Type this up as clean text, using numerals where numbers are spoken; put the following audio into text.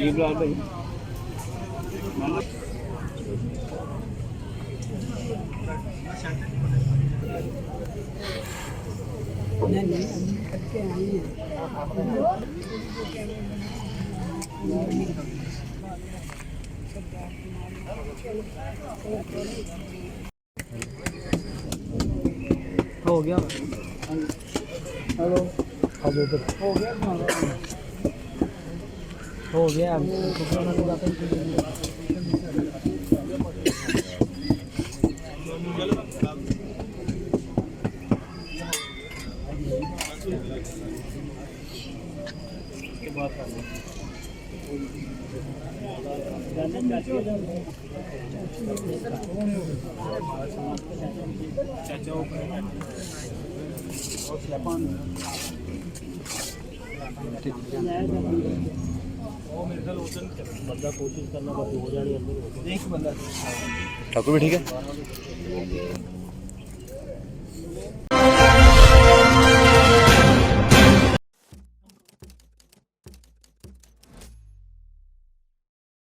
ये बिलाल भाई हो गया। हेलो हो गया हो गया बंदा कोशिश करना बस 2000 ही अंदर एक बंदा ठाकुर भी ठीक है।